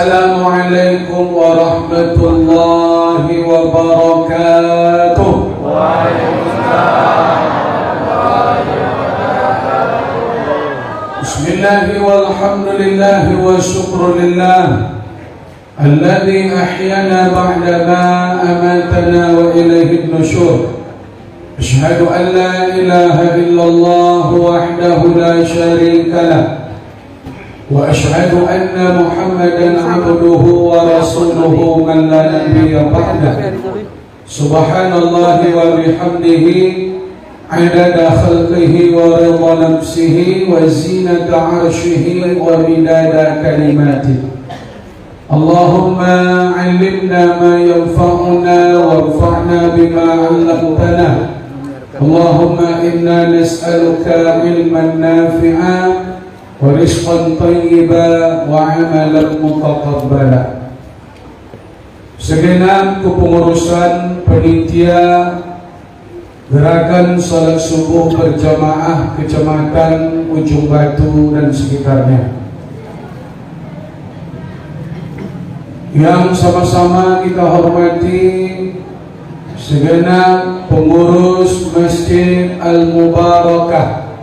Assalamualaikum warahmatullahi wabarakatuh. Waalaikumsalam. Bismillahi walhamdulillahi wa syukrulillah alladhi ahyana ba'da ma amatana wa ilayhi nusyur. Ashhadu an la ilaha illallah wahdahu la syarika lah wa ashhadu anna Muhammadan abduhu wa rasuluhu man la nabiyya ba'dah. Subhanallahi wa bihamdihi adada khalqihi wa ridha nafsihi wa zinata arshihi wa midada kalimatihi. Allahumma 'allimna ma yanfa'una wanfa'na bima 'allamtana. Allahumma inna nas'aluka ilman nafi'a wa rizqan thayyiba wa 'amalan mutaqabbala. Segenap kepengurusan panitia Gerakan Salat Subuh Berjamaah Kecamatan Ujung Batu dan sekitarnya, yang sama-sama kita hormati segenap pengurus Masjid Al-Mubarakah,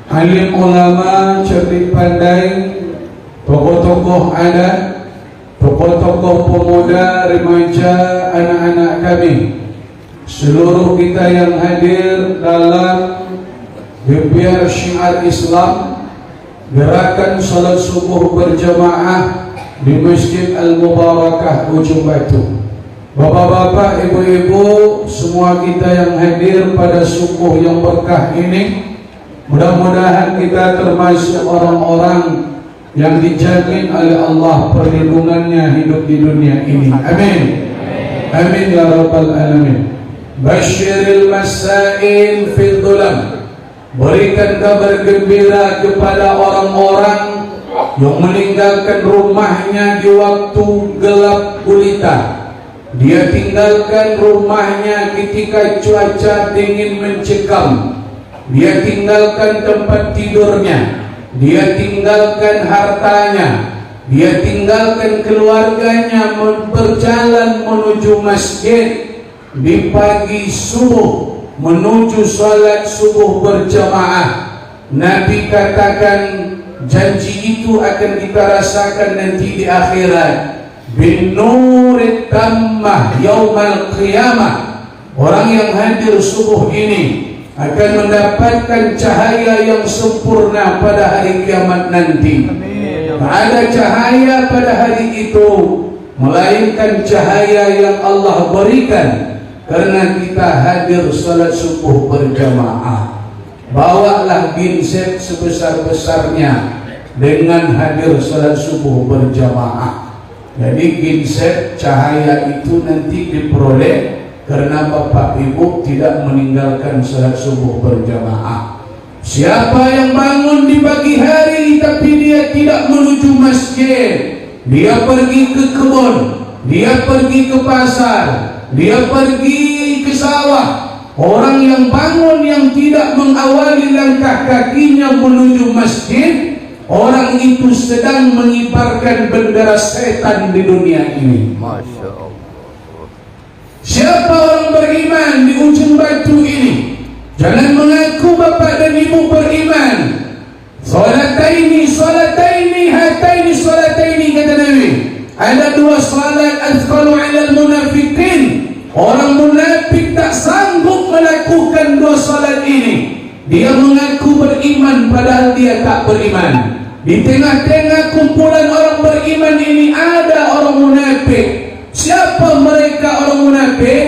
alim ulama cerdik pandai, tokoh-tokoh adat, tokoh-tokoh pemuda, remaja, anak-anak kami, seluruh kita yang hadir dalam gebiar syiar Islam Gerakan Salat Subuh Berjamaah di Masjid Al-Mubarakah Ujung Batu. Bapak-bapak, ibu-ibu, semua kita yang hadir pada subuh yang berkah ini, mudah-mudahan kita termasuk orang-orang yang dijamin oleh Allah perlindungannya hidup di dunia ini. Amin. Amin ya rabbal alamin. Basyiril masain fil dhulam. Berikan kabar gembira kepada orang-orang yang meninggalkan rumahnya di waktu gelap gulita. Dia tinggalkan rumahnya ketika cuaca dingin mencekam. Dia tinggalkan tempat tidurnya. Dia tinggalkan hartanya. Dia tinggalkan keluarganya, berjalan menuju masjid di pagi subuh, menuju salat subuh berjamaah. Nabi katakan janji itu akan kita rasakan nanti di akhirat. Bin nurit tammah yaumal qiyamah. Orang yang hadir subuh ini akan mendapatkan cahaya yang sempurna pada hari kiamat nanti. Tak ada cahaya pada hari itu melainkan cahaya yang Allah berikan karena kita hadir salat subuh berjamaah. Bawalah ginset sebesar-besarnya dengan hadir salat subuh berjamaah. Jadi ginset cahaya itu nanti diperoleh karena Bapak Ibu tidak meninggalkan salat subuh berjamaah. Siapa yang bangun di pagi hari tapi dia tidak menuju masjid, dia pergi ke kebun, dia pergi ke pasar, dia pergi ke sawah. Orang yang bangun yang tidak mengawali langkah kakinya menuju masjid, orang itu sedang mengibarkan bendera setan di dunia ini. Masya Allah. Siapa orang beriman di ujung batu ini? Jangan mengaku bapak dan ibu beriman. Salataini, salataini, hataini, salataini, kata Nabi. Ada dua salat azqalu alal munafiqin. Orang munafik tak sanggup melakukan dua salat ini. Dia mengaku beriman padahal dia tak beriman. Di tengah-tengah kumpulan orang beriman ini ada orang munafik. Siapa mereka orang munafik?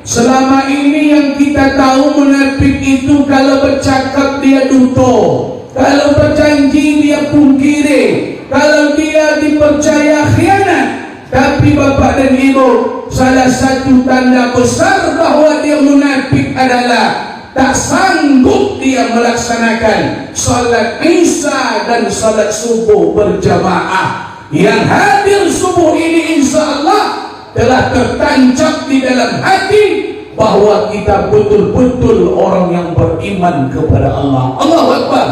Selama ini yang kita tahu munafik itu kalau bercakap dia duto, kalau berjanji dia pungkiri, kalau dia dipercaya khianat. Tapi bapak dan ibu, salah satu tanda besar bahwa dia munafik adalah tak sanggup dia melaksanakan salat Isya dan salat subuh berjamaah. Yang hadir subuh ini insyaAllah telah tertancap di dalam hati bahwa kita betul-betul orang yang beriman kepada Allah. Allahu Akbar.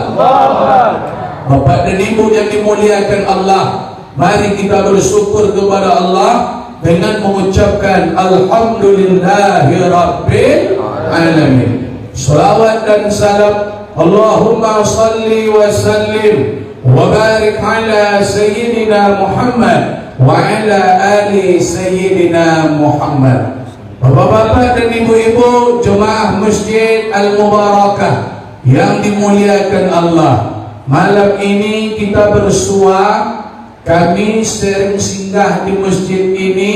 Bapak dan Ibu yang dimuliakan Allah, mari kita bersyukur kepada Allah dengan mengucapkan Alhamdulillahirabbil alamin. Salawat dan salam Allahumma salli wa sallim wa barik ala sayyidina Muhammad wa ala ali sayyidina Muhammad. Bapak-bapak dan ibu-ibu jemaah Masjid Al-Mubarakah yang dimuliakan Allah, malam ini kita bersua. Kami sering singgah di masjid ini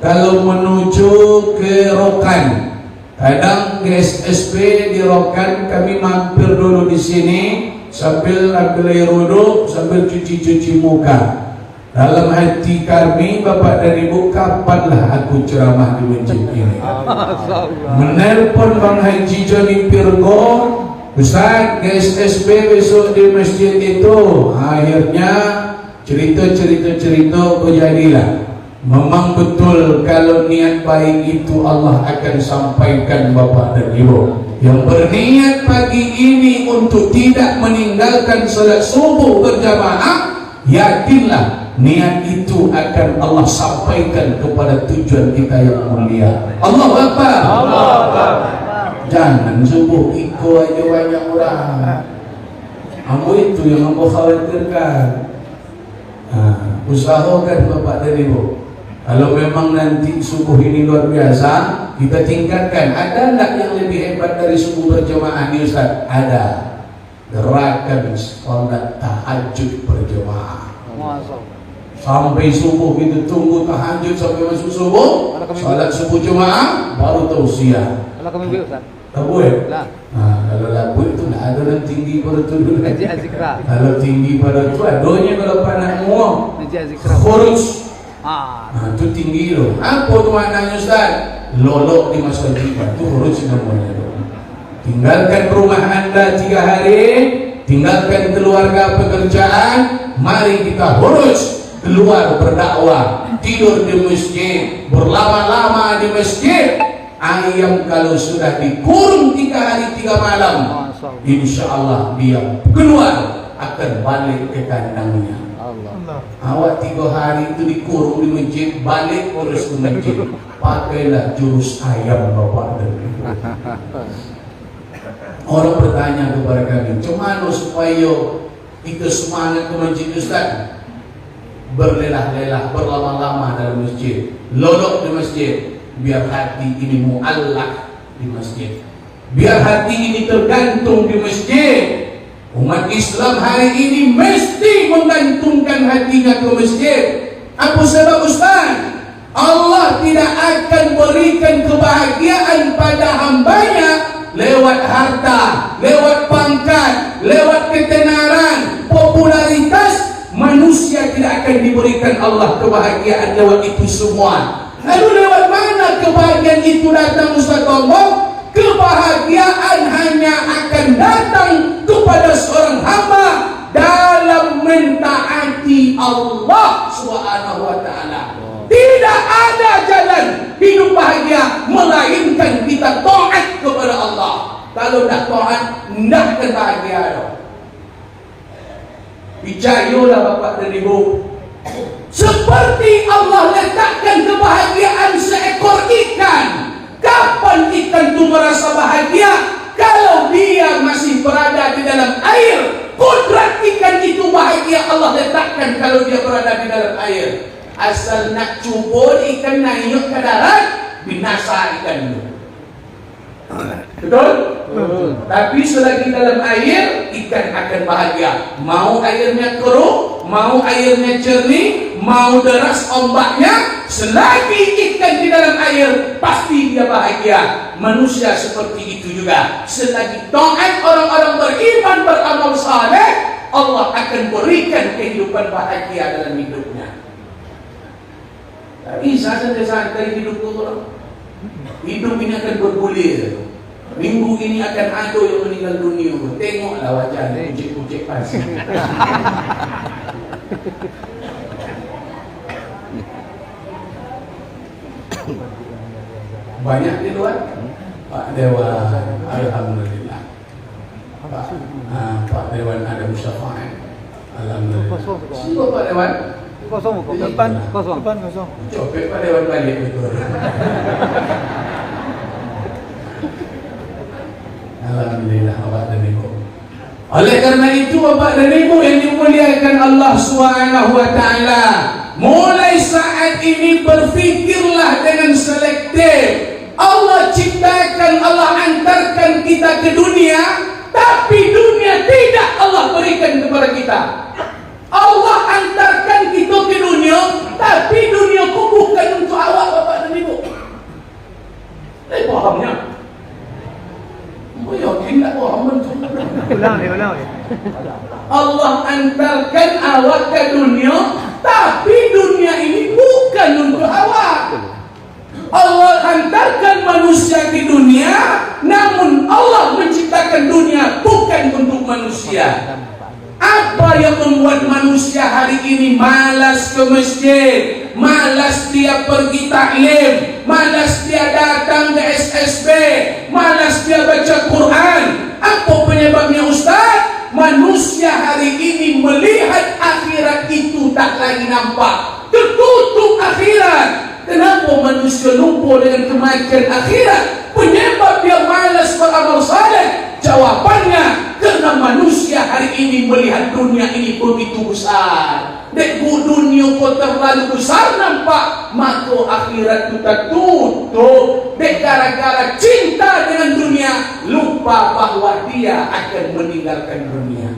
kalau menuju ke Rokan. Kadang ke SSB di Rokan kami mampir dulu di sini sambil ambil air wudhu, sambil cuci-cuci muka. Dalam hati kami, Bapak dan Ibu, kapanlah aku ceramah di masjid ini? Menelpon Bang Haji Joni Pirgo, Ustaz, ke SSB besok di masjid itu. Akhirnya cerita berjadilah. Memang betul kalau niat baik itu Allah akan sampaikan Bapak dan Ibu. Yang berniat pagi ini untuk tidak meninggalkan salat subuh berjamaah, yakinlah niat itu akan Allah sampaikan kepada tujuan kita yang mulia. Allahu Akbar. Allahu Akbar. Jangan subuh ikut aja banyak orang. Ambo itu yang ambo khawatirkan. Usahakan Bapak dan Ibu, kalau memang nanti subuh ini luar biasa, kita tingkatkan. Ada enggak yang lebih hebat dari subuh berjamaah ini, Ustaz? Ada. Gerakan salat tahajud berjamaah. Sampai subuh kita tunggu tahajud sampai masuk subuh, salat subuh jamaah, baru tausiah. Kalau kami Ustaz. Tahu ya? Kalau lagu itu tidak ada yang tinggi pada itu dulu. Kalau tinggi pada itu adanya kalau panak muam. Khuruj. Itu tinggi loh. Apa itu maknanya Ustaz? Lolok di masa jiwa itu khuruj namanya. Tinggalkan rumah anda 3 hari, tinggalkan keluarga pekerjaan, mari kita khuruj keluar berdakwah, tidur di masjid, berlama-lama di masjid. Ayam kalau sudah dikurung 3 hari 3 malam, insya Allah dia keluar akan balik ke kandangnya. Awak 3 hari itu dikurung di masjid, balik terus ke masjid. Pakailah jurus ayam Bapak dan Ibu. Orang bertanya kepada kami, gimana supaya kita semangat ke masjid Ustaz? Berlelah-lelah, berlama-lama dalam masjid, lolok di masjid. Biar hati ini mu'allak di masjid, biar hati ini tergantung di masjid. Umat Islam hari ini mesti menggantungkan hatinya ke masjid. Apa sebab Ustaz? Allah tidak akan berikan kebahagiaan pada hambanya lewat harta, lewat pangkat, lewat ketenaran, popularitas. Manusia tidak akan diberikan Allah kebahagiaan lewat itu semua. Lalu lewat mana kebahagiaan itu datang Ustaz Tombo? Kebahagiaan hanya akan datang kepada seorang hamba dalam mentaati Allah Subhanahu wa ta'ala. Tidak ada jalan hidup bahagia melainkan kita taat kepada Allah. Kalau tidak taat, tidak akan bahagia. Percayalah Bapak dan Ibu, seperti Allah letakkan kebahagiaan seekor ikan. Kapan ikan itu merasa bahagia? Kalau dia masih berada di dalam air. Kodrat ikan itu bahagia Allah letakkan kalau dia berada di dalam air. Asal nak cubur ikan naik ke darat, binasa ikan itu. Betul? Tapi selagi dalam air, ikan akan bahagia. Mau airnya keruh, mau airnya jernih, mau deras ombaknya, selagi ikan di dalam air, pasti dia bahagia. Manusia seperti itu juga. Selagi taat orang-orang beriman, beramal saleh, Allah akan berikan kehidupan bahagia dalam hidupnya. Tak bisa santai-santai hidup orang. Hidup ini akan bergulir. Minggu ini akan ada yang meninggal dunia. Tengoklah wajahnya, kucik-kucik pasir. Banyak di luar. Pak Dewan, alhamdulillah. Pak Dewan Adam Syafa'i. Alhamdulillah. Kosong. Semua Pak Dewan. Kosong kok. Depan kosong. Depan kosong. Copet Pak Dewan balik betul. Alhamdulillah Bapak dan Ibu. Oleh karena itu Bapak dan Ibu yang dimuliakan Allah Subhanahu wa taala, mulai saat ini berfikirlah dengan selektif. Allah ciptakan, Allah antarkan kita ke dunia, tapi dunia tidak Allah berikan kepada kita. Allah antarkan kita ke dunia, tapi dunia itu bukan untuk awak Bapak dan Ibu. Pahamnya? Yakin tak faham betul? Ulang. Allah antarkan awak ke dunia, tapi dunia ini bukan untuk awak. Allah hantarkan manusia ke dunia, namun Allah menciptakan dunia bukan untuk manusia. Apa yang membuat manusia hari ini malas ke masjid, malas dia pergi taklim, malas dia datang ke SSB, malas dia baca Quran? Apa penyebabnya Ustaz? Manusia hari ini melihat akhirat itu tak lagi nampak, tertutup akhirat. Kenapa manusia lupa dengan kematian akhirat? Penyebab dia malas beramal saleh. Jawapannya, karena manusia hari ini melihat dunia ini begitu besar. Dek dunia kau terlalu besar nampak, maka akhirat itu tertutup. Dek gara-gara cinta dengan dunia, lupa bahawa dia akan meninggalkan dunia.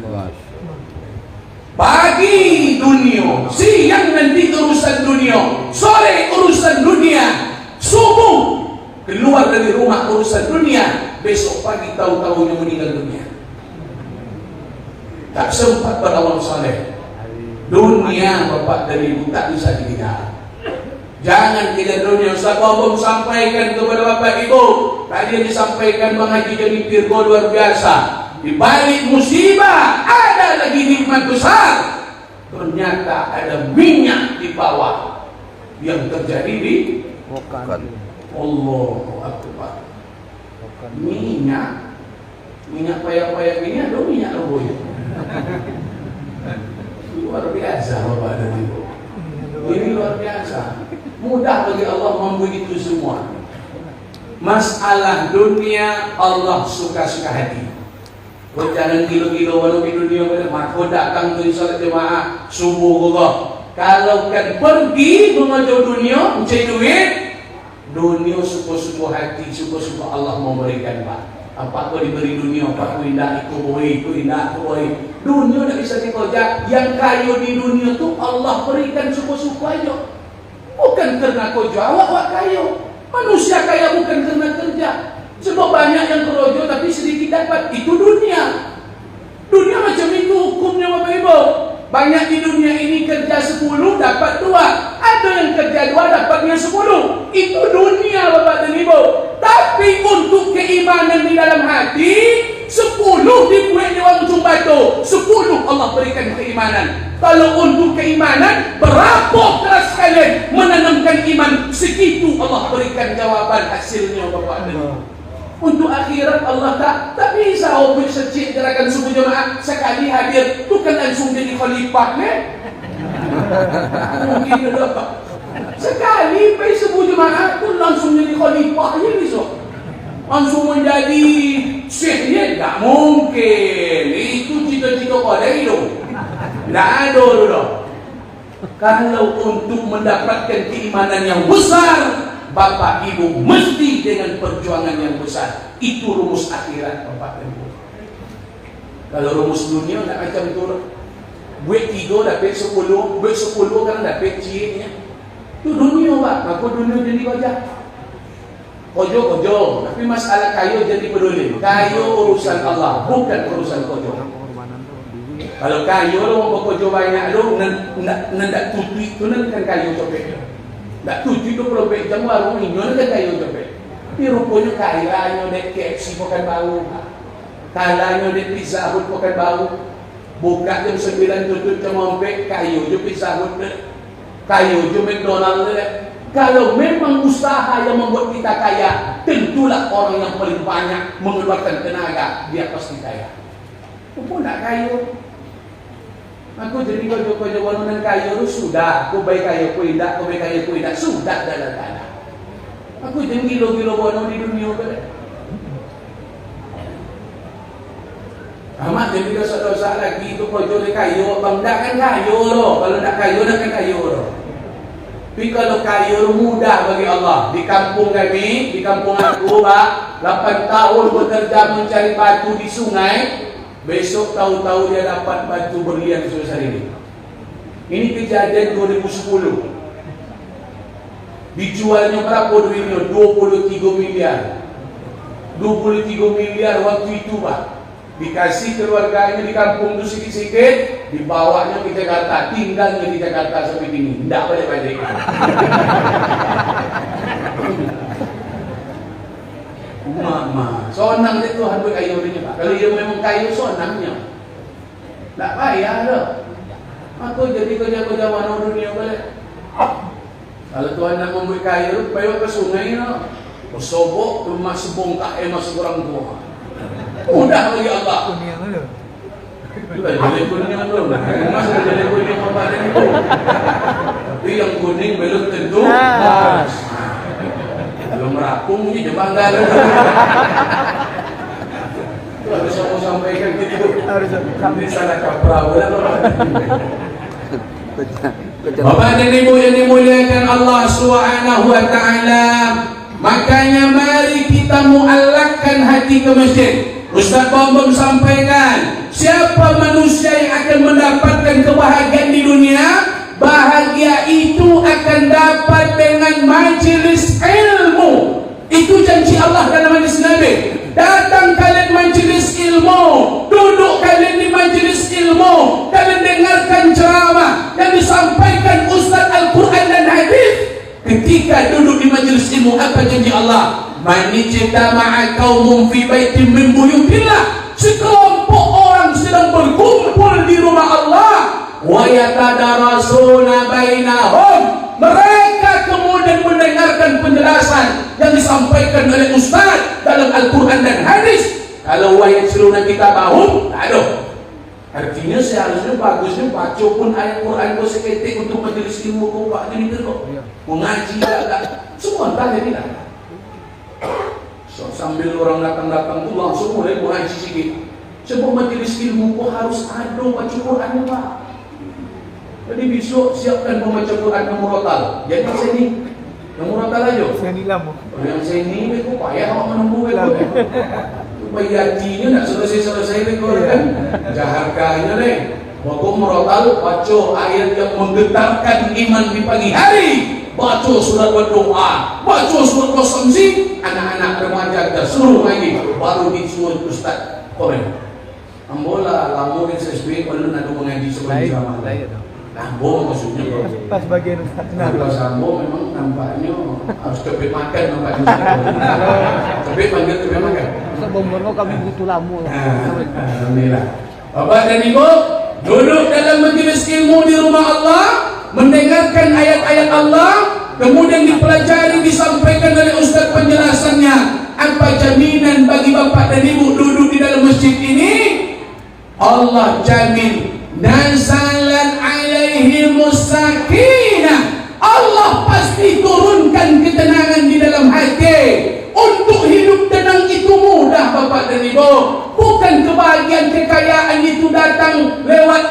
Pagi dunia, siang nanti urusan dunia, sore urusan dunia, subuh keluar dari rumah urusan dunia, besok pagi tahu-tahunya meninggal dunia. Tak sempat beramal saleh. Dunia Bapak dan Ibu tak bisa dikejar. Jangan kejar dunia. Ustaz Bobom sampaikan kepada Bapak Ibu, tadi yang disampaikan Bang Haji Joni Pirgo luar biasa. Di balik musibah ada lagi nikmat besar. Ternyata ada minyak di bawah. Yang terjadi di Allahu Akbar. Minyak payah-payah minyak atau minyak rebus. Luar biasa Bapak dan Ibu. Ini luar biasa. Mudah bagi Allah memberi itu semua. Masalah dunia Allah suka-suka hati. Kau jangan gilo-gilo walau di dunia mak kau datang ke salat jemaah subuh kau. Kalau kan pergi mengajar dunia mencari duit, dunia suka-suka hati, suka-suka Allah memberikan Pak. Apa kau diberi dunia, apa kau indah ikut boleh. Dunia tak bisa dikoyak. Yang kaya di dunia tu Allah berikan suka-suka aja. Bukan karena kau jawab awak kaya. Manusia kaya bukan karena kerja. Sebab banyak yang kerojo tapi sedikit dapat. Itu dunia. Dunia macam itu hukumnya Bapak Ibu. Banyak di dunia ini kerja 10 dapat 2. Ada yang kerja 2 dapatnya 10. Itu dunia Bapak dan Ibu. Tapi untuk keimanan di dalam hati, 10 dibuat di ujung batu, 10 Allah berikan keimanan. Kalau untuk keimanan, berapa keras kalian menanamkan iman, segitu Allah berikan jawaban hasilnya Bapak dan Ibu. Untuk akhirat Allah tak bisa obik secik gerakan subuh jemaah sekali hadir bukan langsung jadi khalifah mungkin ada sekali pergi subuh jemaah tu langsung jadi khalifah je besok langsung menjadi syekhnya tak mungkin. Itu cita-cita pada itu tak ada dulu. Kalau untuk mendapatkan keimanan yang besar, Bapak Ibu mesti dengan perjuangan yang besar. Itu rumus akhirat Bapak Ibu. Kalau rumus dunia tak macam itu. Buat 3 dapat 10, buat 10 kan dapat cieknya. Itu dunia Pak. Maka dunia jadi wajah. Kojo. Tapi masalah kayu jadi peduli. Kayu urusan Allah, bukan urusan kojo. Kalau kayu lo mau kojo banyak lo nak tutup itu kan kayu copet. Tak tujuh 20 jam warung ini kan kayu copet. Tapi rupanya kalanya dek KFC bukan bau. Kalanya dek Pizza Hut bukan bau. Buka jam 9 tutup jam 4 kayu je Pizza Hut dek. Kayu je McDonald dek. Kalau memang usaha yang membuat kita kaya, tentulah orang yang paling banyak mengeluarkan tenaga dia pasti kaya. Rupanya tak kayu. Aku jadi kau jawab dengan kayu sudah, aku baik kayu ku indah, aku baik kayu ku indah sudah dalam tanah. Aku jadi gilo-gilo bono di dunia ke. Amat jadi dosa-dosa lagi itu kau jadi kayu, bangda kan kayu loh. Kalau nak kayu nak kan kayu loh. Tapi kalau kayu mudah bagi Allah. Di kampung kami, di kampung aku, 8 tahun bekerja mencari batu di sungai. Besok tahu-tahu dia dapat batu berlian sebesar ini. Ini kejadian 2010. Dijualnya berapa duitnya? 23 miliar. 23 miliar waktu itu Pak. Dikasih keluarganya di kampung itu sikit-sikit, dibawanya ke Jakarta, tinggalnya di Jakarta sampai ini. Tidak balik-balik. Mama, sonang dia Tuhan berkayu ini Pak. Kalau dia memang kayu sonangnya, tak payah dah. Aku jadi kerja-kerja mana dunia balik. Kalau Tuhan nak memberi kayu, payah ke sungai no. Bersobok, rumah sebongkak, masuk orang tua. Mudah bagi Allah. Kuning tu. Sudah jadi kuning belum? Mas sudah jadi kuning apa itu? Tapi yang kuning belum tentu. Belum rampung ni jembangga. Itu harus saya sampaikan gitu. Ini salah kaprah lah. Bapak dan Ibu yang dimuliakan Allah Subhanahu wa taala, makanya mari kita muallakkan hati ke masjid. Ustaz Bambam sampaikan, siapa manusia yang akan mendapatkan kebahagiaan di dunia? Bahagia itu akan dapat dengan majelis ilmu. Itu janji Allah dalam hadis Nabi. Datang kalian majelis ilmu, duduk kalian di majelis ilmu, kalian dengarkan ceramah yang disampaikan Ustaz Al-Quran dan hadis. Ketika duduk di majelis ilmu, apa janji Allah? Man ijtama'a qaumun fi baitin min buyutillah, sekelompok orang sedang berkumpul di rumah Allah, wa yatadarasuna bainahum, mereka kemudian mendengarkan penjelasan yang disampaikan oleh Ustaz dalam Al-Quran dan hadis. Kalau wa yasluna kitabahum, aduh, artinya seharusnya bagusnya baca pun ayat Quran ko seketik untuk majelis ilmu ko Pak ini terus mengaji lah, semua entah jadi lah. So, sambil orang datang-datang tu langsung mulai mengaji sikit. Sebab majelis ilmu ko harus ada baca Quran Pak. Jadi besok siapkan pembaca Quran yang murotal. Jadi sini yang murotal aja. Saya ni lama. Yang sini ko payah awak menunggu ko. Bayatinya nak selesai-selesai ko kan. Jaharkanya ni. Waktu murotal baca ayat yang menggetarkan iman di pagi hari. Baca surat berdoa, baca surat Qasamsi, anak-anak remaja kita seluruh lagi baru disuruh Ustaz komen. Ambola lamun SSB perlu nak mengaji sebelum ceramah. Ambo maksudnya. Pas bagian Ustaz. Kalau Sambo memang nampaknya harus tepi makan nampaknya. Tepi panggil tepi makan. Ustaz Bomborno kami butuh lama. Alhamdulillah. Bapak dan Ibu, duduk dalam majelis ilmu di rumah Allah, mendengarkan ayat-ayat Allah, kemudian dipelajari, disampaikan oleh Ustaz penjelasannya. Apa jaminan bagi bapak dan ibu duduk di dalam masjid ini? Allah jamin nazalan alaihimus sakinah. Allah pasti turunkan ketenangan di dalam hati. Untuk hidup tenang itu mudah bapak dan ibu. Bukan kebahagiaan kekayaan itu datang lewat,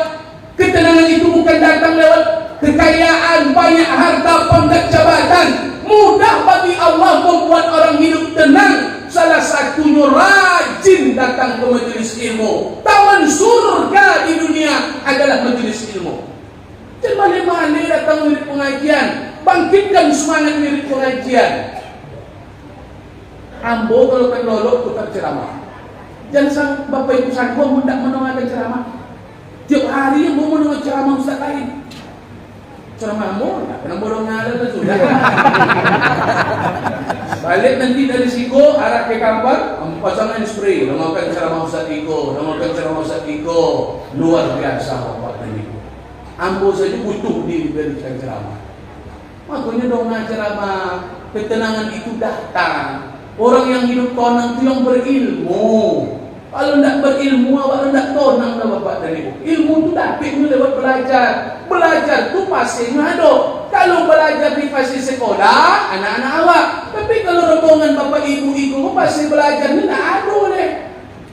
ketenangan itu bukan datang lewat kekayaan, banyak harta, pangkat, jabatan. Mudah bagi Allah membuat orang hidup tenang. Salah satunya rajin datang ke majelis ilmu. Taman surga di dunia adalah majelis ilmu. Jangan mana-mana datang mirip pengajian. Bangkitkan semangat mirip pengajian. Ambo kalau kan lolok putar ceramah. Jangan sang bapak ibu sanggup hendak mendengarkan ceramah. Tiap hari mau mendengar ceramah ustaz lain. Ceramahmu, kena borong ngada tu sudah. Balik nanti dari Siko, arah ke Kampar, pasangan spray, namakan ceramah Ustaz Iko, namakan ceramah Ustaz Iko, luar biasa bapak dan ibu. Ambo saja butuh diberikan ceramah. Makanya dong ceramah, ketenangan itu datang. Orang yang hidup konang itu yang berilmu. Kalau tidak berilmu, awak tidak tonang dah bapak dan ibu. Ilmu tu dapat lewat belajar. Belajar tu pasti ada. Kalau belajar di fase sekolah, anak-anak awak. Tapi kalau rombongan bapak ibu itu pasti belajar ni tak ada deh.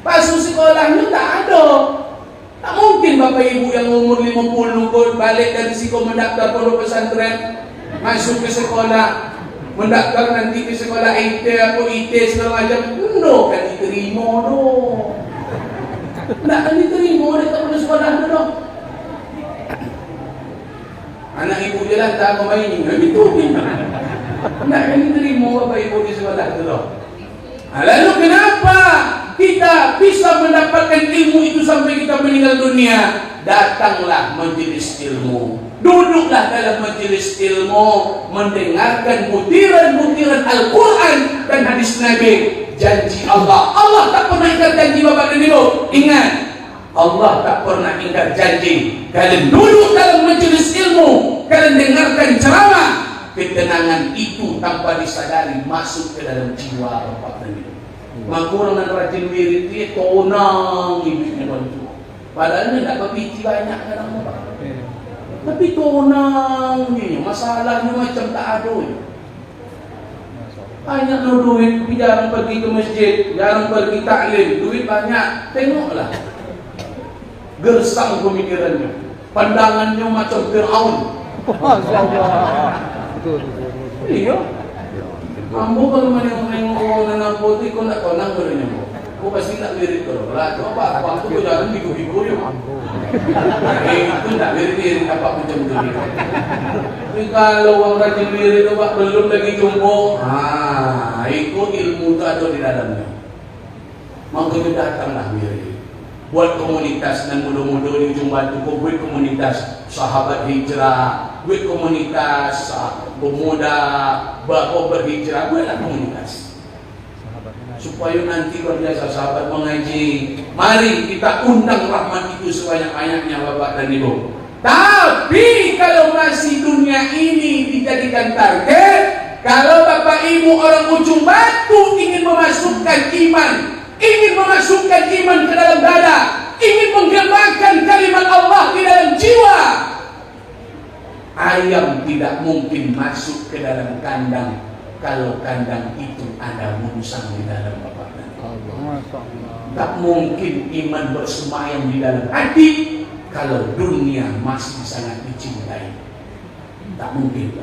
Pasu sekolahnya tak ada. Tak mungkin bapak ibu yang umur 50 pun balik dari situ mendaftar pondok pesantren, masuk ke sekolah, mendaftar nanti ke sekolah IT atau IT segala macam. No, kan diterima doh. Tak kan diterima, dia tak perlu sekolah doh. Anak ibu dia lah tak mau main, itu dia. Tak kan diterima bapak ibu di sekolah doh. Lalu kenapa kita bisa mendapatkan ilmu itu sampai kita meninggal dunia? Datanglah majelis ilmu, duduklah dalam majelis ilmu, mendengarkan butiran-butiran Al-Quran dan hadis Nabi. Janji Allah, Allah tak pernah ingkar janji bapak dan ibu. Ingat, Allah tak pernah ingkar janji. Kalian duduk dalam majelis ilmu, kalian dengarkan ceramah, ketenangan itu tanpa disadari masuk ke dalam jiwa bapak dan ibu. Maka orang yang rajin wirid dia tonang hidupnya bantu. Padahal dia tak berpiti banyak kadang bapak. Tapi tonang ni, masalahnya macam tak ada. Banyak no duit, tapi jarang pergi ke masjid, jarang pergi taklim, duit banyak. Tengoklah gersang pemikirannya, pandangannya macam Fir'aun. Betul. Iya. Ambo kalau menengok orang nampo tu, kau nak tonang berenya. Kau pasti nak wirid tu. Lah, coba apa tu jalan bigo-bigo je. Itu tak wirid apa macam tu. Tapi kalau orang rajin wirid tu belum lagi jumbo, itu ilmu tu ada di dalamnya. Maka tu datanglah wirid. Buat komunitas dan muda-muda di ujung batu, kau buat komunitas sahabat hijrah, buat komunitas pemuda bakau berhijrah, buatlah komunitas supaya nanti berjasa sahabat mengaji. Mari kita undang rahmat itu sebanyak-banyaknya bapak dan ibu. Tapi kalau masih dunia ini dijadikan target, kalau bapak ibu orang ujung batu ingin memasukkan iman, ingin memasukkan iman ke dalam dada, ingin menggemakan kalimat Allah di dalam jiwa, ayam tidak mungkin masuk ke dalam kandang kalau kandang itu ada musang di dalam bapak dan ibu. Tak mungkin iman bersemayam di dalam hati kalau dunia masih sangat dicintai. Tak mungkin.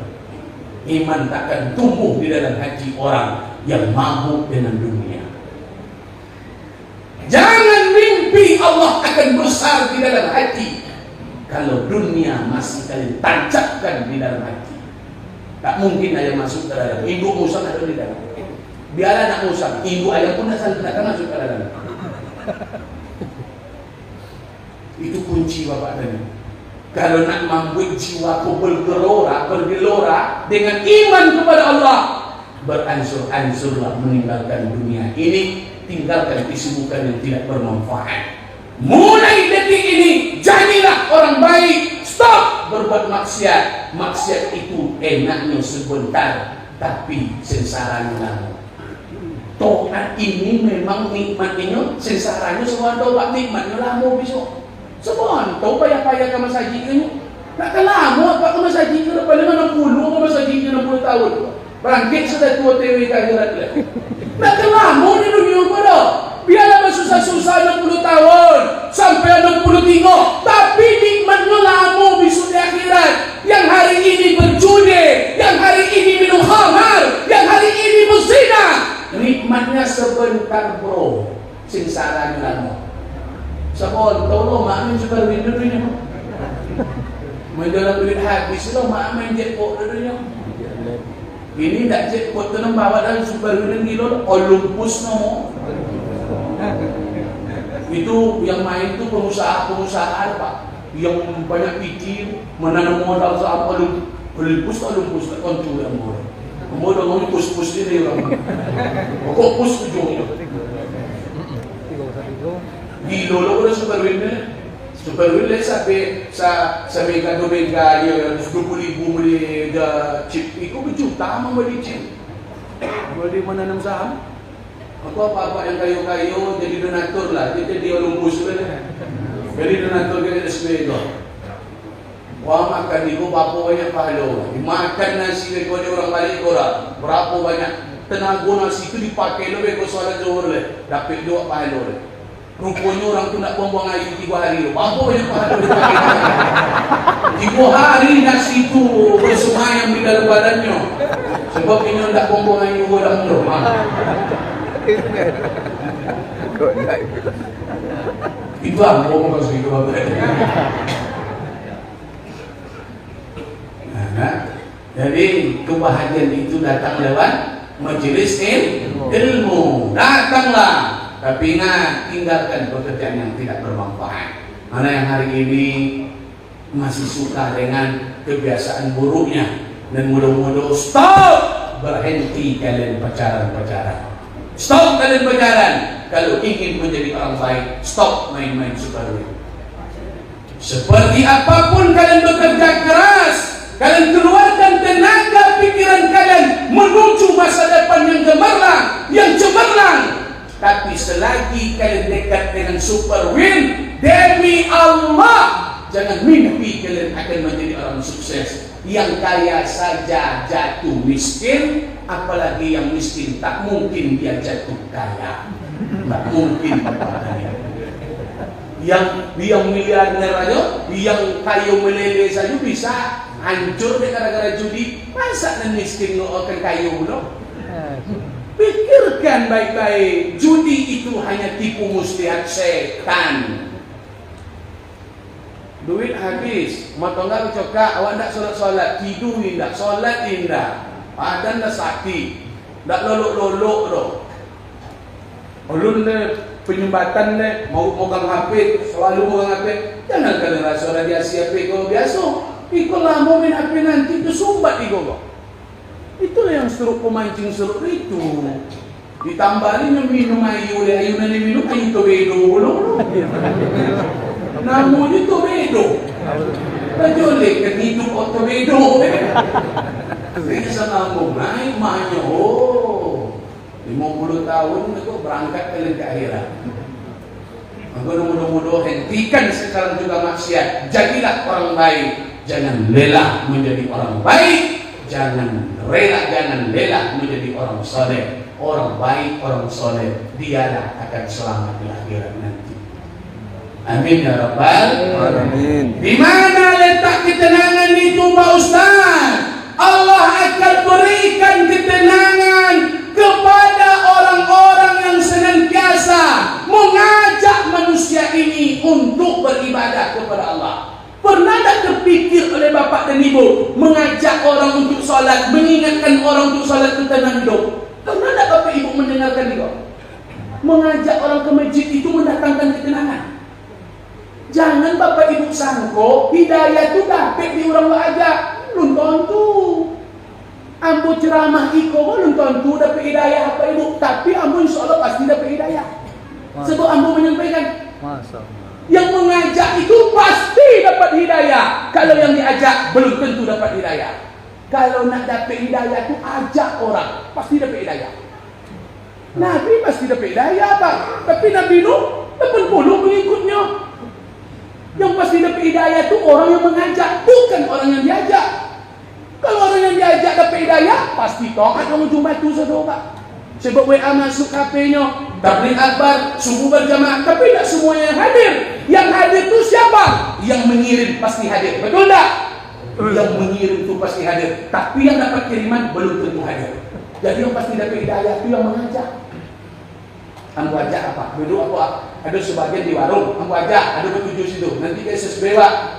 Iman takkan tumbuh di dalam hati orang yang mabuk dengan dunia. Jangan mimpi Allah akan besar di dalam hati kalau dunia masih kalian tancapkan di dalam hati. Tak mungkin ayam masuk ke dalam. Ibu musang ada di dalam. Biarlah nak musang, ibu ayam pun tak masuk ke dalam. Itu kunci bapak dan ibu. Kalau nak membuat jiwaku bergelora dengan iman kepada Allah, beransur-ansurlah meninggalkan dunia ini, tinggalkan kesibukan yang tidak bermanfaat. Mulai detik ini jadilah orang baik. Stop berbuat maksiat. Maksiat itu enaknya sebentar, tapi sengsaranya lama. Toat ini memang nikmatnya, sengsaranya semua toat nikmatnya lama besok. Semua tahu payah-payah ke masjid ini. Takkan lama apa ke masjid ke depan dengan 60 ke masjid 60 tahun. Bangkit sudah tua tewi ke akhirat dia. Takkan lama di dunia pada. Biarlah bersusah-susah 60 tahun sampai 63, tapi nikmatnya lama besok di akhirat. Yang hari ini berjudi, yang hari ini minum khamar, yang hari ini berzina, nikmatnya sebentar bro, sengsaranya lama. Sabon, tolong mak main super win dulunya. Mendalam duit habis lo mak main jackpot dulunya. Ini tak jackpot tu nak bawa dalam super win gilo, Olympus no. Itu yang main tu pengusaha pak, yang banyak pikir menanam modal saham Olympus tak kontrol yang modal. Modal orang pus ini orang. Kok pus ujungnya? Gilo lo udah super win sampai sa mega ya 20,000 beli chip. Iko berjuta mau beli chip. Beli menanam saham. Aku apa-apa yang kayu-kayu jadi donatur lah, jadi Olympus lah. Jadi donatur ke SB itu. Wah makan ibu berapa banyak pahala. Dimakan nasi kalau dia orang balik korang. Berapa banyak tenaga nasi itu dipakai lebih ke solat zuhur le. Dapat 2 pahala le. Rupanya orang tu nak buang-buang air 3 hari le. Berapa banyak pahala dipakai. 3 hari nasi itu bersemayam di dalam badannya. Sebab ini tak buang-buang air orang tu. Itu apa mau kasih itu apa? Jadi kebahagiaan itu datang lewat majelis ilmu. Datanglah, tapi ingat tinggalkan pekerjaan yang tidak bermanfaat. Mana yang hari ini masih suka dengan kebiasaan buruknya dan mudah-mudahan stop, berhenti kalian pacaran. Stop kalian pacaran. Kalau ingin menjadi orang baik, stop main-main superwin. Seperti apapun kalian bekerja keras, kalian keluarkan tenaga pikiran kalian menuju masa depan yang cemerlang. Tapi selagi kalian dekat dengan superwin, demi Allah, jangan mimpi kalian akan menjadi orang sukses. Yang kaya saja jatuh miskin, apalagi yang miskin tak mungkin dia jatuh kaya. Tak mungkin kaya. Yang miliarder aja, yang kayu meleleh saja bisa hancur gara-gara judi. Masa nan miskin akan kayu loh? Pikirkan baik-baik. Judi itu hanya tipu muslihat setan. Duit habis, matangga cokak, awak tak solat-solat, tidur indah, solat indah, badan dah sakit, tak lolok-lolok tu. Ulun ni penyumbatan ni, mau pegang HP, selalu pegang HP, jangan kalian rasa radiasi HP kau biasa. Ikut lama main HP nanti, tersumbat ikut. Itulah yang seruk pemancing seruk itu. Ditambahin yang minum ayu, ayu nanti minum, ayu tobedo belum. Namanya tobedo. Tajolek kan hidup tobedo. Ini senambung naik mahnya. 50 tahun itu berangkat ke akhirat. Maka mudah-mudahan hentikan sekarang juga maksiat. Jadilah orang baik. Jangan lelah menjadi orang baik. Jangan lelah menjadi orang soleh. Orang baik, orang soleh, dialah akan selamat di akhirat nanti. Amin ya Rabbal Alamin. Di mana letak ketenangan itu Pak Ustaz? Allah akan berikan ketenangan kepada orang-orang yang senantiasa mengajak manusia ini untuk beribadah kepada Allah. Pernah tak terpikir oleh bapak dan ibu mengajak orang untuk solat, mengingatkan orang untuk solat ketenangan hidup? Pernah tak bapak ibu mendengarkan itu? Mengajak orang ke masjid itu mendatangkan ketenangan. Jangan bapak ibu sangko hidayah itu dapat di orang ajak. Belum tentu. Ambo ceramah iko belum tentu dapat hidayah apa ibu. Tapi ambo insya Allah pasti dapat hidayah. Sebab ambo menyampaikan. Yang mengajak itu pasti dapat hidayah. Kalau yang diajak belum tentu dapat hidayah. Kalau nak dapat hidayah itu ajak orang, pasti dapat hidayah. Nabi pasti dapat hidayah Pak. Tapi Nabi Nuh 80 pengikutnya. Yang pasti dapat hidayah itu orang yang mengajak, bukan orang yang diajak. Kalau orang yang diajak dapat hidayah, pasti taat orang Jumat itu saja Pak. Sebab WA masuk HP-nya, tabligh akbar, subuh berjamaah, tapi tak semua yang hadir. Yang hadir itu siapa? Yang mengirim pasti hadir, betul tak? Yang mengirim itu pasti hadir, tapi yang dapat kiriman belum tentu hadir. Jadi yang pasti dapat hidayah itu yang mengajak. Ambo ajak apa? Duduk apa? Ada sebagian di warung, ambo ajak, ada bertujuh situ. Nanti dia sesbewa.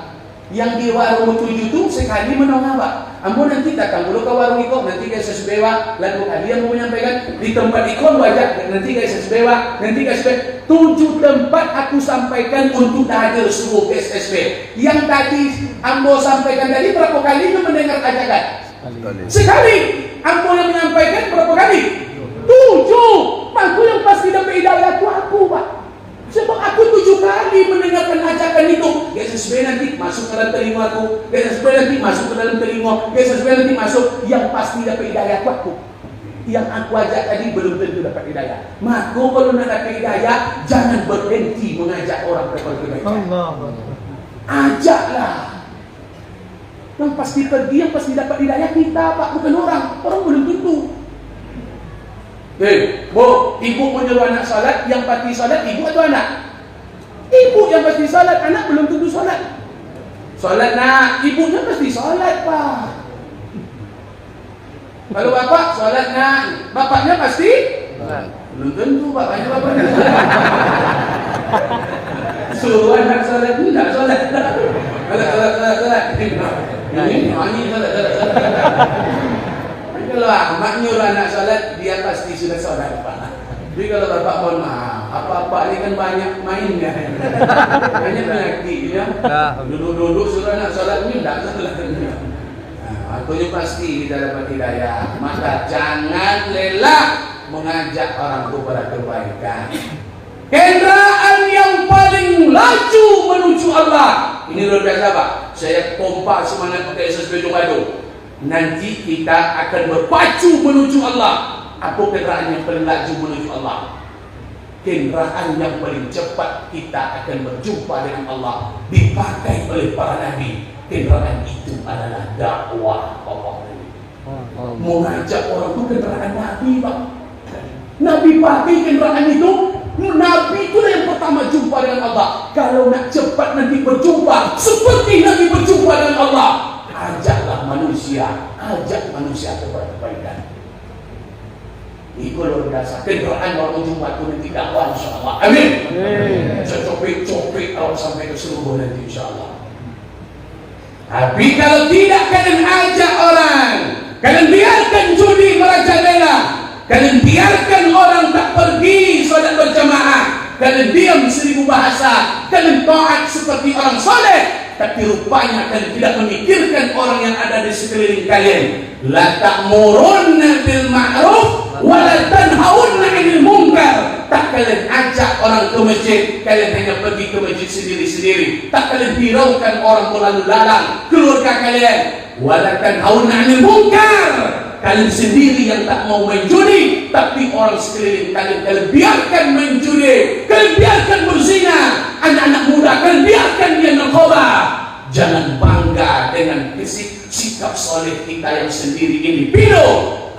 Yang di warung bertujuh itu sekali menong apa? Ambo nanti datang dulu ke warung ikut, nanti dia sesbewa. Lalu dia mau menyampaikan di tempat ikut wajah, nanti dia sesbewa, nanti dia sesbewa. 7 tempat aku sampaikan untuk hadir subuh SSB. Yang tadi ambo sampaikan tadi berapa kali mendengar ajakan? Sekali. Ambo yang menyampaikan berapa kali? 7. Aku yang pasti dapat hidayah itu aku Pak. Sebab aku 7 kali mendengarkan ajakan itu. SSB nanti masuk ke dalam telingaku, SSB nanti masuk ke dalam telinga, SSB nanti masuk. Yang pasti dapat hidayah itu aku. yang aku ajak tadi belum tentu dapat hidayah. Maka kalau nak dapat hidayah, jangan berhenti mengajak orang kepada kebaikan. Ajaklah. Yang pasti pergi, yang pasti dapat hidayah kita, Pak, bukan orang. Orang belum tentu. Bu, ibu menyuruh anak salat, yang pasti salat ibu atau anak? Ibu yang pasti salat, anak belum tentu salat. Salat nak, ibunya pasti salat, Pak. Kalau bapak salat nak, bapaknya pasti belum tentu, bapaknya bapaknya. Suruh anak salat, tidak salat. Salat. Ini salat. Kalau mak nyuruh anak salat, dia pasti sudah salat, Pak. Tapi kalau bapak mohon maaf, apa-apa ini kan banyak mainnya. Banyak penyakit ya. Duduk-duduk suruh anak salat ini tidak salat. Aku pasti tidak dapat hidayah. Maka jangan lelah mengajak orang kepada kebaikan. Kendaraan yang paling laju menuju Allah. Ini luar biasa, Pak. Saya pompa semangat pakai SSB Jomado. Nanti kita akan berpacu menuju Allah. Apa kendaraan yang paling laju menuju Allah? Kendaraan yang paling cepat kita akan berjumpa dengan Allah, dipakai oleh para nabi. Kendaraan itu adalah dakwah Allah. Mengajak orang itu kendaraan nabi, Pak. Nabi pakai kendaraan itu. Nabi itu yang pertama jumpa dengan Allah. Kalau nak cepat nanti berjumpa seperti Nabi berjumpa dengan Allah, ajaklah manusia, ajak manusia kepada kebaikan. Itu luar biasa. Kendaraan orang Jumat itu nanti dakwah insyaAllah. Amin. Copik-copik kalau sampai ke seluruh nanti insyaAllah. Tapi kalau tidak, kalian ajak orang, kalian biarkan judi merajalela, kalian biarkan orang tak pergi solat berjamaah, kalian diam 1000 bahasa, kalian taat seperti orang soleh, tapi rupanya kalian tidak memikirkan orang yang ada di sekeliling kalian. La ta'murunna bil ma'ruf wa la tanhaunna 'anil munkar. Tak kalian ajak orang ke masjid, kalian hanya pergi ke masjid sendiri-sendiri. Tak kalian hiraukan orang berlalu lalang, keluarga kalian. Wa la tanhaunna 'anil munkar. Kalian sendiri yang tak mau main judi, tapi orang sekeliling kalian biarkan main judi, kalian biarkan berzina. Anak-anak muda kalian biarkan dia narkoba. Jangan bangga dengan sikap soleh kita yang sendiri ini. Pino,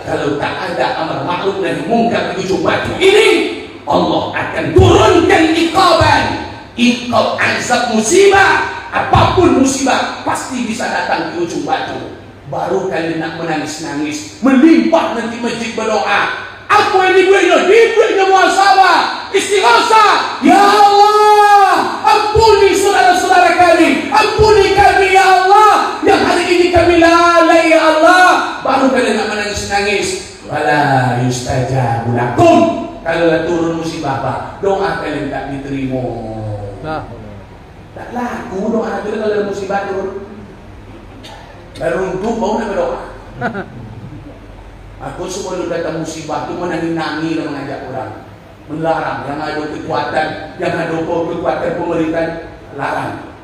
kalau tak ada amar ma'ruf nahi munkar di ujung batu ini, Allah akan turunkan iqab azab musibah. Apapun musibah pasti bisa datang di ujung batu. Baru kalian nak menangis-nangis, melimpah nanti masjid berdoa. Apa yang diberinya muhasabah, istighosah. Ya Allah, ampuni saudara-saudara kami, ampuni kami ya Allah, yang hari ini kami lalai ya Allah. Baru kalian nak menangis-nangis. Wala yustajabu lakum. Kalau turun musibah, Pak, doa kalian tak diterima. Tak laku doa itu kalau musibah turun. Beruntung mau nak berdoa. Aku sebelum datang musibah itu menangi-nangi dan mengajak orang, melarang yang ada kekuatan pemerintah, larang.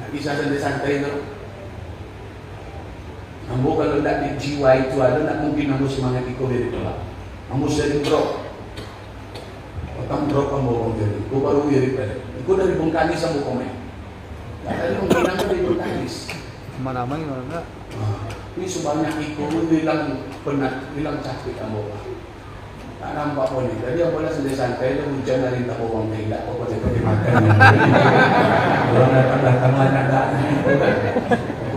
Tak bisa santai-santai tu. Ambo kalau tak di jiwa itu ada, tak mungkin ambo semangat ikut dari itu lah. Ambo sering drop. Otang drop ambo orang jadi. Aku baru diri balik. Aku dari Bungkanis ambo komen. Tak ada mungkin ambo dari Bungkanis. Mana-mana enggak? Ini sebanyak ikut bilang penat, bilang capek ambo. Tak nampak pun ni. Tadi ambo lah santai-santai, hujan dari tak bawang tidak apa seperti makan. Orang datang anak-anak.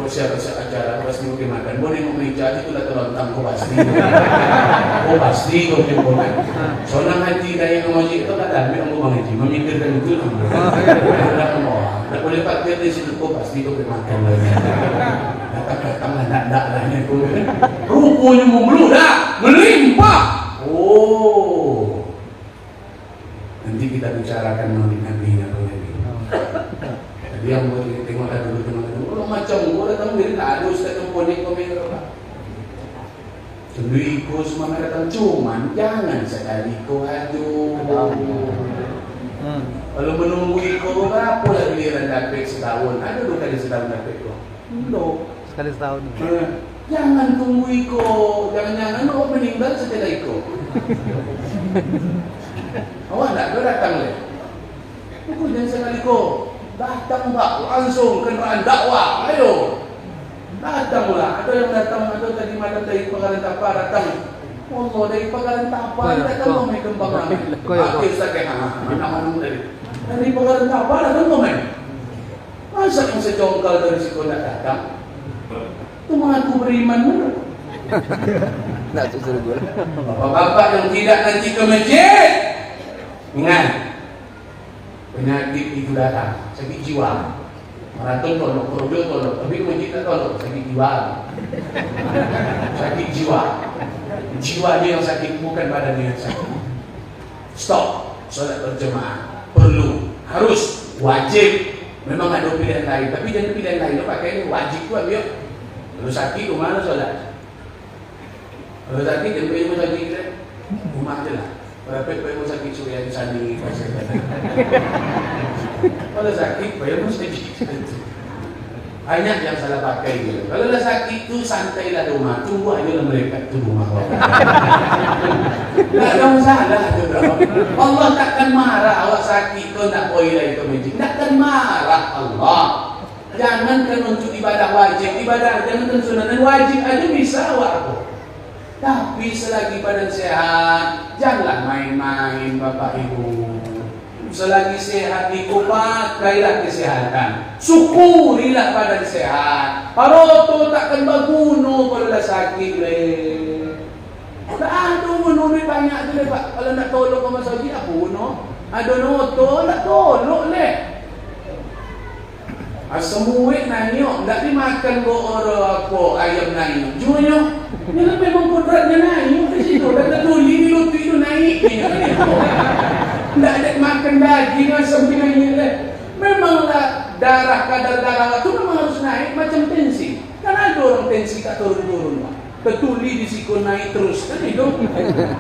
Siapa-siapa acara pasti mungkin makan. Boleh memeja itu dah terlontang kau pasti. Kau pasti kau jempolkan. Soalnya haji daya ngaji itu tak ada. Ambo mengaji, memikirkan itu ambo. Tak boleh pakai di situ kau pasti kau makan lagi. Datang anak-anak lahnya kau. Rupanya membludak, melimpah. Oh, nanti kita bicarakan nabi-nabinya kau lagi. Tadi yang buat tengok dulu. Macam gua datang dari lalu ustaz temponik komen apa. Sendiri ikut semangat datang cuman jangan sekali kau adu. Kalau menunggu ikut berapa lagi giliran dapat setahun? Ada 2 kali setahun dapat kau? Belum. Sekali setahun. Jangan tunggu iko, jangan-jangan awak meninggal setelah iko. Awak nak ke datang le? Pukul jangan sekali ko. Datang pak, langsung kenderaan dakwah, ayo. Datang pula, ada yang datang, ada tadi malam dari Pagalan Tapa datang. Allah dari Pagalan Tapa, datang mau main kembang ramai. Akhir sakit, anak-anak dari Pagalan Tapa datang mau main. Masa yang sejongkal dari si kota datang? Itu mengaku beriman dulu. Nak suruh gue. Bapak-bapak yang tidak nanti ke masjid, ingat, penyakit itu datang, sakit jiwa. Maraton tolong, projo tolong, tapi ke masjid tak tolong, sakit jiwa. Sakit jiwa. Jiwa dia yang sakit, bukan badan dia yang sakit. Stop, solat berjemaah. Perlu, harus, wajib. Memang ada pilihan lain, tapi jangan pilihan lain. Pakai ini wajib tu ambil. Kalau sakit, rumah solat. Kalau sakit, jangan pergi rumah sakit kita. Rumah je lah. Kalau pergi rumah sakit, suruh yang disanding. Kalau sakit, pergi rumah sakit. Banyak yang salah pakai gitu. Kalau dah sakit tu, santailah di rumah. Tunggu aja lah mereka tu rumah. Tak ada masalah. Allah takkan marah awak sakit tu nak pergi lagi ke masjid. Takkan marah Allah. Jangankan untuk ibadah wajib, ibadah jangankan sunat dan wajib aja bisa awak aku. Tapi selagi badan sehat, janganlah main-main Bapak Ibu. Selagi sehat pakailah kesehatan. Syukurilah badan sehat. Paroto takkan berguna kalau dah sakit le. Tak ada bunuh banyak tu le Pak. Kalau nak tolong ke masjid apa bunuh? Ada noto nak tolong le. Semua nanyok, tak dimakan orang apa ayam nanyok. Jualnya, ini memang kodratnya nanyok di situ. Dan tuli di lutu itu naik. Tak ada makan daging asam nanyok. Memanglah darah kadar darah itu memang harus naik macam tensi. Kan ada orang tensi tak turun-turun. Ketuli di siku naik terus kan itu.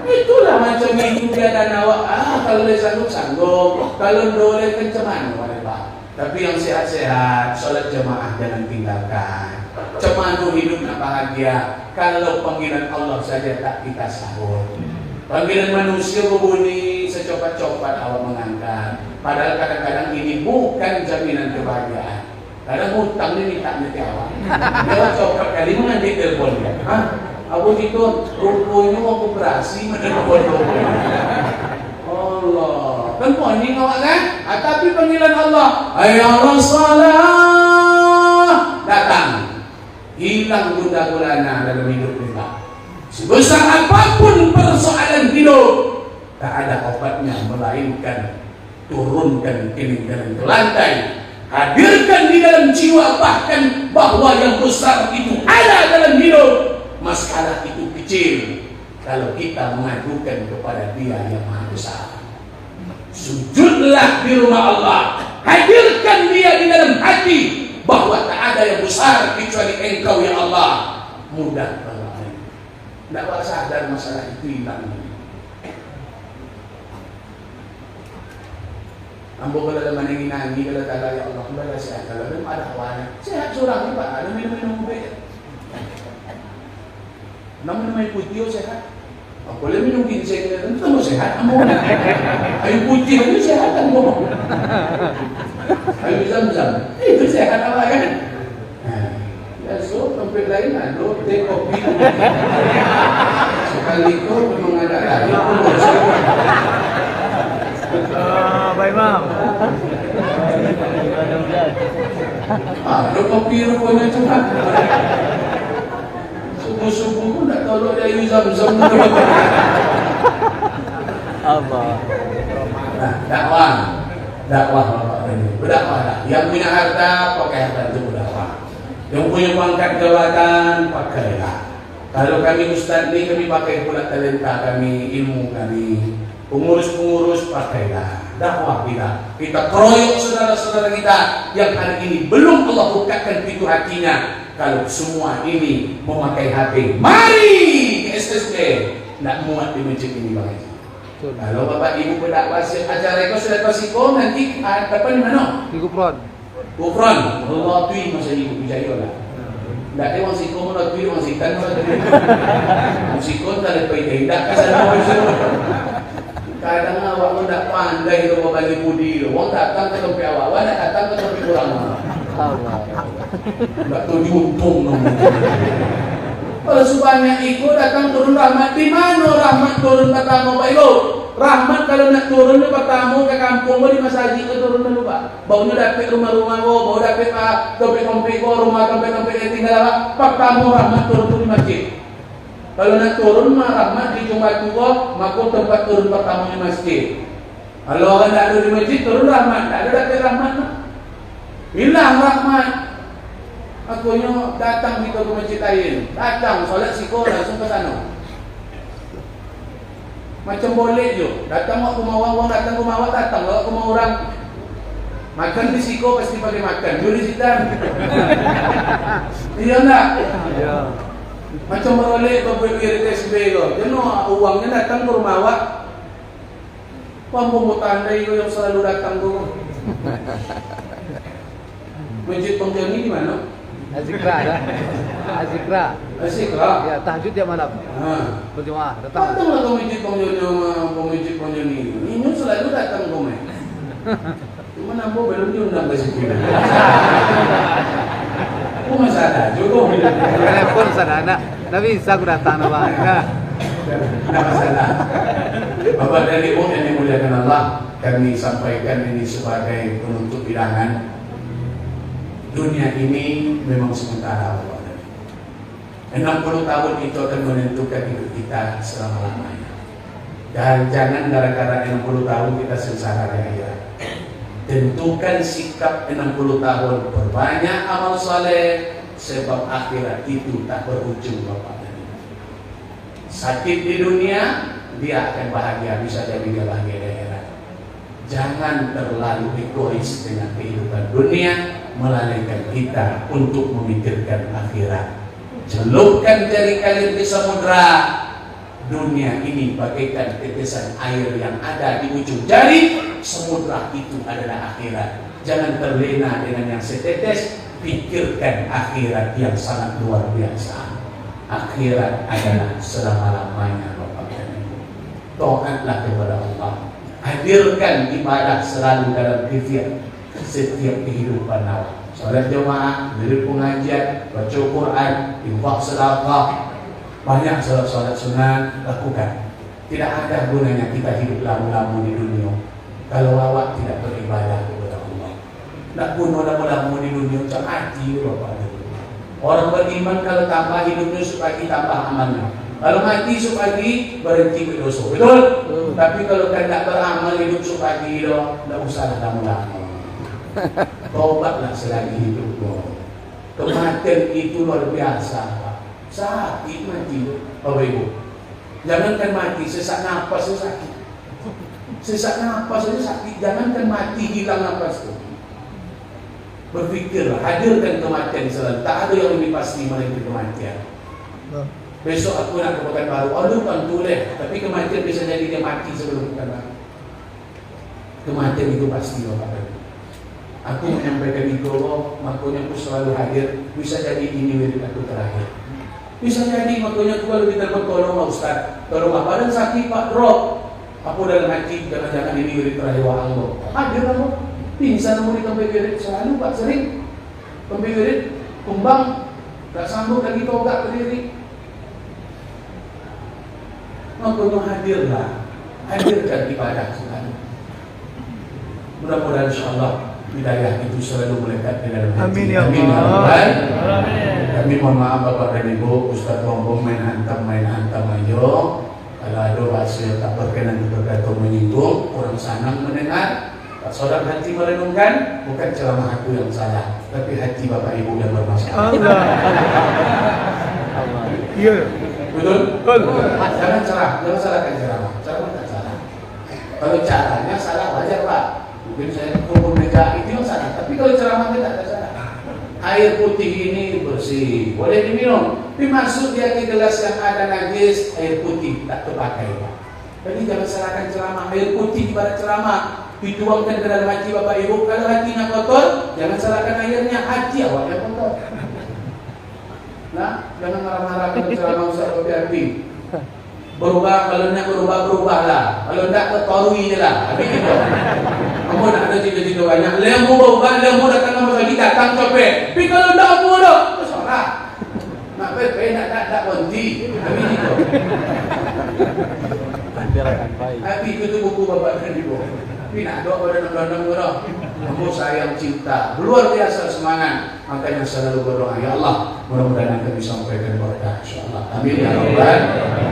Itulah macam itu dia dan awak. Kalau dia sanggup, kalau boleh kencaman Pak. Tapi yang sehat-sehat, sholat jemaah jangan tinggalkan. Cemanu hidup nak bahagia. Kalau panggilan Allah saja tak kita sahur. Panggilan manusia berbunyi secopat-copat awak mengangkat. Padahal kadang-kadang ini bukan jaminan kebahagiaan. Kadang hutang ni minta nanti awak. Dia copat kali mengambil telefon dia. Abu itu rupanya mau operasi menelpon Allah. Kan poning awak kan? Tapi panggilan Allah, ya Rasulullah, datang. Hilang gundah gulana dalam hidup kita. Sebesar apapun persoalan hidup, tak ada obatnya melainkan turunkan peninggalan ke lantai. Hadirkan di dalam jiwa bahkan bahwa yang besar itu ada dalam hidup. Masalah itu kecil kalau kita mengadukan kepada Dia yang Maha Besar. Sujudlah di rumah Allah. Hadirkan Dia di dalam hati bahwa tak ada yang besar kecuali Engkau ya Allah. Mudah banget. Tak sadar masalah itu hilang. Ambo kalau ada mana nangis kalau tak ada ya Allah kembali sehat. Kalau ada awan sehat surang ni Pak. Ada minum-minum baik. Namun minum putih sehat. Boleh minum ginseng itu tambah sehat. Ambo air putih itu sehat ambo. Air zam-zam itu sehat apa kan? Ya so tempat lain ada teh kopi. Sekali itu memang ada lagi. Baik Mam. Ada kopi rupanya cuma. Subuh-subuh pun tak tahu dia air zam-zam. Apa? Nah, dakwah Bapak ini. Berdakwah dah. Yang punya harta pakai harta itu berdakwah. Yang punya pangkat jabatan pakailah. Kalau kami ustaz ni kami pakai pula talenta kami, ilmu kami. Pengurus-pengurus pakailah. Dakwah kita. Kita keroyok saudara-saudara kita yang hari ini belum Allah bukakan pintu hatinya. Kalau semua ini memakai HP, mari ke SSB. Nak muat di masjid ini Bang Haji. Kalau Bapak Ibu berdakwah acara itu sudah pasiko nanti apa di mana? Di Gufron. Gufron. Allah tui masa Ibu Bijaya lah. Dati wong siko mo nagpi wong sikan mo dali. Wong siko tali pa tidak kasal mo iso. Kadang awak mo ndak pandai itu membagi budi lo. Wong datang ke tempat awak, wong datang ke tempat kurang. Allah. Ndak tahu diuntung nang. Kalau supaya ikut datang turun rahmat di mana rahmat turun pertama Pak Ibu? Rahmat kalau nak turun pertama ke kampung di masjid ke turun dulu Pak. Baunya dapat rumah-rumah bau dapat topik-topik rumah topik-topik yang tinggal Pak. Pertama rahmat turun di masjid. Kalau nak turun mah rahmat di Jumat tua, maka tempat turun pertama di masjid. Kalau orang tak ada di masjid turun rahmat, tak ada dapat rahmat. Hilang rahmat. Akunya datang kita ke masjid lain, datang solat siko langsung ke sana. Macam boleh je, datang ke rumah orang, datang ke rumah awak, datang ke rumah orang. Makan di siko pasti pakai makan, juri sidang. Iya enggak? Iya. Macam boleh kau beli TSB kau, jenuh uangnya datang ke rumah awak. Pembuat tandai kau yang selalu datang tu. Masjid Pontianak di mana? Azikra dah. Azikra. Azikra. Ya, tahajud tiap malam. Berjemaah datang. Datanglah ke masjid Pontianak ini. Ini selalu datang ke main. Cuma nampak belum diundang ke situ. Aku masalah juga. Telepon sadana. Tapi bisa aku datang nama. Nah. Tidak masalah. Bapak dan Ibu yang dimuliakan Allah, kami sampaikan ini sebagai penutup hidangan. Dunia ini memang sementara Bapak dan Ibu. 60 tahun itu akan menentukan hidup kita selama-lamanya. Dan jangan gara-gara 60 tahun kita sengsara di akhirat. Tentukan sikap 60 tahun, berbanyak amal saleh, sebab akhirat itu tak berujung Bapak dan Ibu. Sakit di dunia, dia akan bahagia, bisa jadi dia bahagia di akhirat. Jangan terlalu egois dengan kehidupan dunia, melalaikan kita untuk memikirkan akhirat. Celupkan jari kalian di samudra. Dunia ini bagaikan tetesan air yang ada di ujung jari. Samudra itu adalah akhirat. Jangan terlena dengan yang setetes. Pikirkan akhirat yang sangat luar biasa. Akhirat adalah selama-lamanya Bapak dan Ibu. Taatlah kepada Allah. Hadirkan ibadah selalu dalam pikiran setiap kehidupan awak. Salat jemaah, diri pengajian, baca Quran, infak sedekah, banyak salat sunat lakukan. Tidak ada gunanya kita hidup lama-lama di dunia kalau awak tidak beribadah kepada Allah. Nak guna lama-lama di dunia macam hati Bapak. Orang beriman kalau tambah hidupnya supaya tambah amalnya. Kalau mati supagi berhenti berdosa, betul? Tapi kalau tidak beramal hidup supagi doh, tidak usah lama-lama. Tobatlah selagi hidupmu. Kematian itu luar biasa, Pak. Sakit mati, Bapak Ibu. Jangankan mati, sesak nafas itu sakit. Sesak nafas itu sakit. Jangankan mati, hilang nafas itu. Berpikirlah, hadirkan kematian selalu. Tak ada yang lebih pasti melainkan kematian. Besok aku nak ke Pekanbaru, aduh kan boleh. Tapi kematian bisa jadi dia mati sebelum Pekanbaru. Kematian itu pasti Bapak. Aku menyampaikan itu, makanya aku selalu hadir. Bisa jadi ini wirid aku terakhir. Bisa jadi makanya aku kalau kita bertolong Ustaz, tolong apa dan sakit Pak drop. Aku dalam hati jangan-jangan ini wirid terakhir Allah. Hadir aku, pingsan aku di tempat wirid selalu Pak sering. Tempat wirid kumbang, tak sanggup lagi togat berdiri. Makanya hadirlah, hadirkan ibadah selalu. Mudah-mudahan insyaAllah hidayah itu selalu melekat di dalam hati. Amin ya Amin. Allah. Kami mohon maaf Bapak dan Ibu, Ustaz Bombong main hantam aja. Kalau ada bahasa yang tak berkenan berkata menyinggung, orang sanang mendengar. Tak saudara hati merenungkan, bukan ceramah aku yang salah, tapi hati Bapak Ibu yang bermasalah. Allah. Iya. Betul? Jangan jangan salahkan ceramah. Ceramah tak salah. Kalau caranya salah wajar Pak. Mungkin saya kumpul meja itu yang salah. Tapi kalau ceramah tidak salah. Air putih ini bersih, boleh diminum. Dimaksud dia di gelas yang ada najis, air putih tak terpakai Pak. Jadi jangan salahkan ceramah. Air putih ibarat ceramah dituangkan ke dalam hati Bapak Ibu. Kalau hatinya kotor, jangan salahkan airnya, hati awak yang kotor. Nah, jangan marah-marah dengan ceramah Ustaz hati-hati. Berubah, kalau nak berubah-berubahlah. Kalau tak ketorui je lah. Habis gitu. Kamu nak ada cita-cita banyak. Lembu berubah, lembu datang sama sekali, datang copet. Tapi kalau tak apa dah, tak salah. Nak pepe, nak berhenti. Habis gitu. Biarkan baik. Habis itu buku bapak dan ibu. Tapi nak doa pada nondang-nondang murah. Kamu sayang cinta. Luar biasa semangat. Makanya selalu berdoa. Ya Allah, mudah-mudahan kita bisa sampaikan berkah. InsyaAllah. Amin ya Rabbal.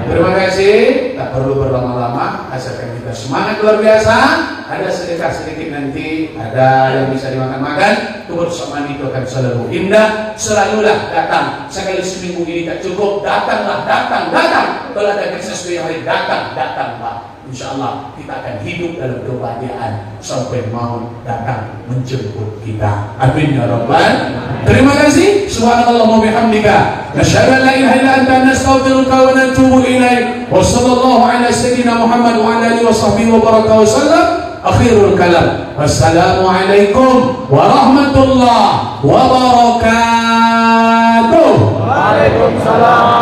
Terima kasih. Tak perlu berlama-lama. Asalkan kita semangat luar biasa. Ada sedekah sedikit nanti. Ada yang bisa dimakan-makan. Kebersamaan itu akan selalu indah. Selalulah datang. Sekali seminggu ini tak cukup. Datanglah, datang. Kalau ada sesuatu yang lain, datang Pak. InsyaAllah kita akan hidup dalam kebahagiaan sampai maut datang menjemput kita. Amin ya Rabbal. Terima kasih. Subhanallah wa bihamdika. Nasyhadu an la ilaha illa anta nastaghfiruka wa natubu ilaik. Wa sallallahu ala sayyidina Muhammad wa ala alihi wa sahbihi wa baraka wa sallam. Akhirul kalam. Wassalamualaikum warahmatullahi wabarakatuh. Waalaikumsalam.